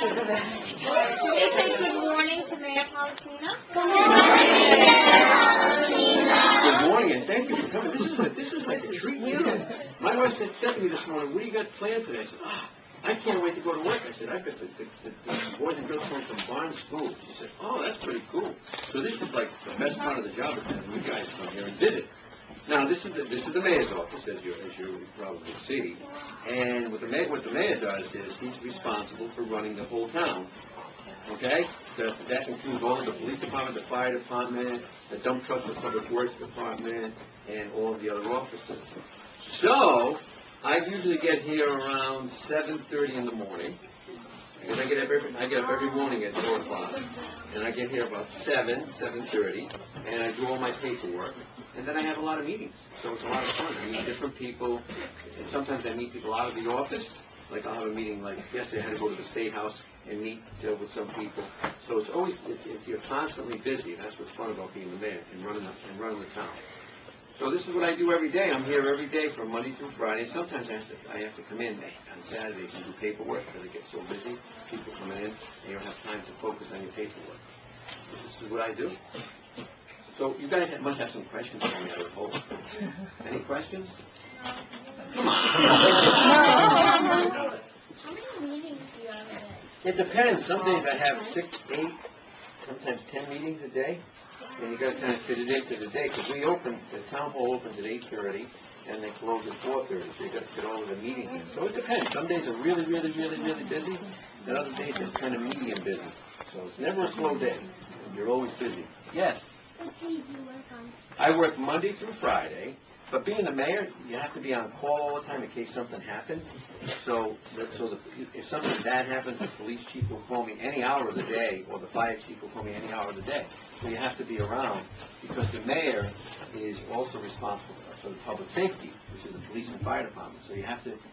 Please say good morning to Mayor Polisena. Good morning, and thank you for coming. This is like a treat. My wife said to me this morning, "What do you got planned today?" I said, I can't wait to go to work. I said, I've got the boys and girls coming from Barnes School. She said, oh, that's pretty cool. So this is like the best part of the job is having you guys come here and visit. Now, this is the mayor's office, as you probably see. And what the mayor does is he's responsible for running the whole town. Okay? That includes all of the police department, the fire department, the dump trucks, the public works department, and all of the other offices. So, I usually get here around 7:30 in the morning, because I get up every morning at 4 o'clock, and I get here about 7:30, and I do all my paperwork, and then I have a lot of meetings, so it's a lot of fun. I meet different people, and sometimes I meet people out of the office, like I'll have a meeting, like yesterday I had to go to the State House and meet with some people, so you're constantly busy, and that's what's fun about being the mayor and running the town. So this is what I do every day. I'm here every day from Monday through Friday. Sometimes I have to come in on Saturdays and do paperwork because it gets so busy. People coming in, and you don't have time to focus on your paperwork. This is what I do. So you guys must have some questions for me, I would hope. Any questions? Come on. How many meetings do you have a day? It depends. Some days I have 6, 8, sometimes 10 meetings a day. And you got to kind of fit it into the day, because the town hall opens at 8:30, and they close at 4:30, so you got to fit all of the meetings in. So it depends. Some days are really, really, really, really busy, and other days they're kind of medium busy. So it's never a slow day. You're always busy. Yes? What days do you work on? I work Monday through Friday, but being the mayor, you have to be on call all the time in case something happens. So if something bad happens, the police chief will call me any hour of the day, or the fire chief will call me any hour of the day. So you have to be around, because the mayor is also responsible for the public safety, which is the police and fire department. So you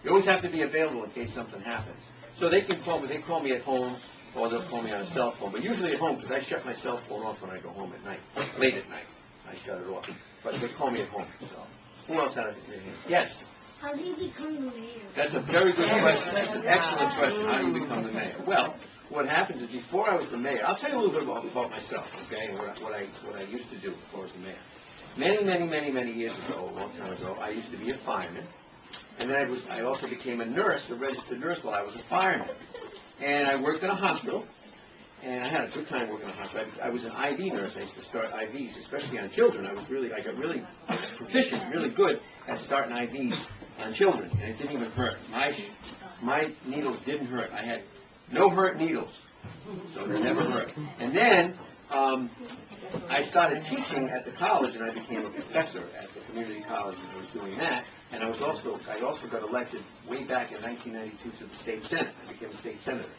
always have to be available in case something happens. So they can call me. They call me at home, or they'll call me on a cell phone. But usually at home, because I shut my cell phone off when I go home at night, late at night. I shut it off. But they call me at home. So who else had a hand? Yes. How do you become the mayor? That's a very good question. That's an excellent question. How do you become the mayor? Well, what happens is before I was the mayor, I'll tell you a little bit about myself, okay, and what I used to do before I was the mayor. Many years ago, a long time ago, I used to be a fireman, and then I also became a nurse, a registered nurse, while I was a fireman. And I worked in a hospital, and I had a good time working in a hospital. I was an IV nurse. I used to start IVs, especially on children. I got really proficient, really good at starting IVs on children, and it didn't even hurt. My needles didn't hurt. I had no hurt needles, so they never hurt. And then I started teaching at the college, and I became a professor at the community college, and I was doing that. And I also got elected way back in 1992 to the state senate. I became a state senator.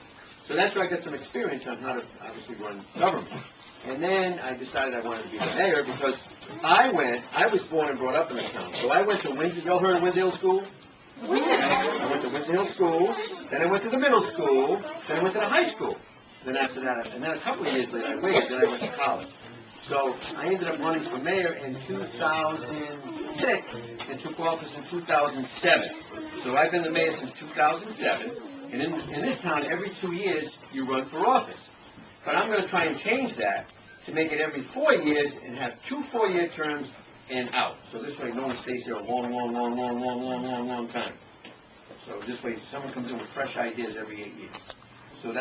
So that's where I got some experience on how to obviously run government. And then I decided I wanted to be the mayor, because I was born and brought up in the town. So I went to Windsor. You all heard of Windsor Hill School? I went to Windsor Hill School, then I went to the middle school, then I went to the high school. Then after that, and then a couple of years later, I waited, then I went to college. So I ended up running for mayor in 2006 and took office in 2007. So I've been the mayor since 2007. And in this town, every 2 years, you run for office. But I'm going to try and change that to make it every 4 years and have 2 4-year terms and out. So this way, no one stays there a long time. So this way, someone comes in with fresh ideas every 8 years. So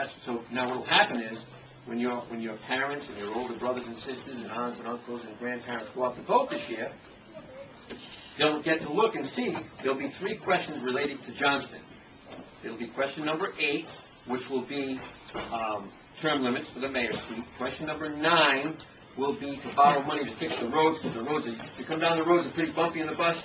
now what will happen is, when your parents and your older brothers and sisters and aunts and uncles and grandparents go out to vote this year, they'll get to look and see. There'll be 3 questions related to Johnston. It'll be question number 8, which will be term limits for the mayor's seat. Question number 9 will be to borrow money to fix the roads, because the roads, if you come down the roads, are pretty bumpy in the bus.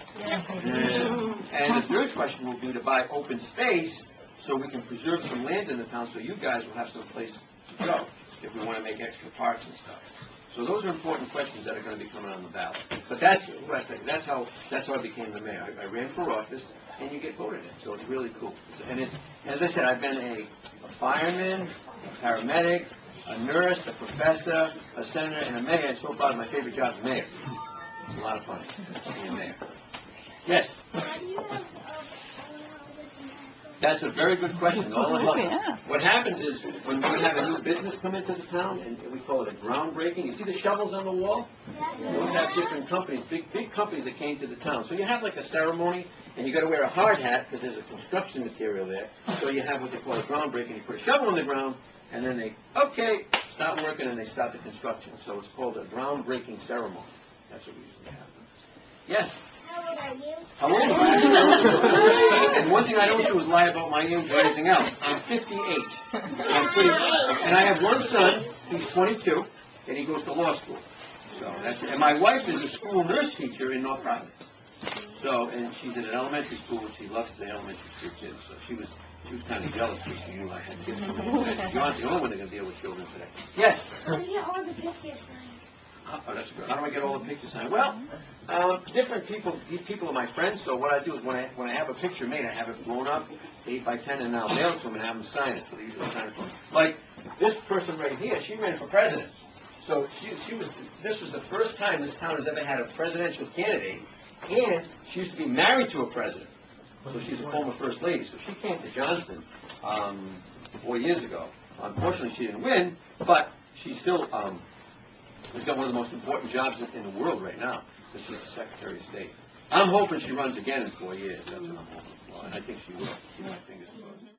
And the 3rd question will be to buy open space so we can preserve some land in the town, so you guys will have some place to go if we want to make extra parks and stuff. So those are important questions that are going to be coming on the ballot. But that's how I became the mayor. I ran for office, and you get voted in. So it's really cool. And as I said, I've been a fireman, a paramedic, a nurse, a professor, a senator, and a mayor. And so far, my favorite job is mayor. It's a lot of fun being mayor. Yes? How do you have That's a very good question. All it helps. Yeah. What happens is when we have a new business come into the town, and we call it a groundbreaking. You see the shovels on the wall? Those have different companies, big companies that came to the town. So you have like a ceremony, and you got to wear a hard hat because there's a construction material there. So you have what they call a groundbreaking. You put a shovel on the ground, and then they start working, and they start the construction. So it's called a groundbreaking ceremony. That's what we usually have. Yes. How old are you? How old am I? And one thing I don't do is lie about my age or anything else. I'm 58. And I have one son, he's 22, and he goes to law school. So that's it. And my wife is a school nurse teacher in North Providence. So, and she's at an elementary school, and she loves the elementary school kids. So she was kind of jealous because she knew I had kids. You're not the only one that's going to deal with children today. Yes? How do you get all the pictures signed? Oh, that's good. How do I get all the pictures signed? Well, different people, these people are my friends, so what I do is when I have a picture made, I have it blown up, 8 by 10, and I'll mail it to them and have them sign it, so they usually sign it for me. Like, this person right here, she ran for president. So this was the first time this town has ever had a presidential candidate, and she used to be married to a president. So she's a former first lady. So she came to Johnston 4 years ago. Unfortunately, she didn't win, but she still has got one of the most important jobs in the world right now, because she's the Secretary of State. I'm hoping she runs again in 4 years. That's what I'm hoping for, and I think she will. Keep my fingers crossed.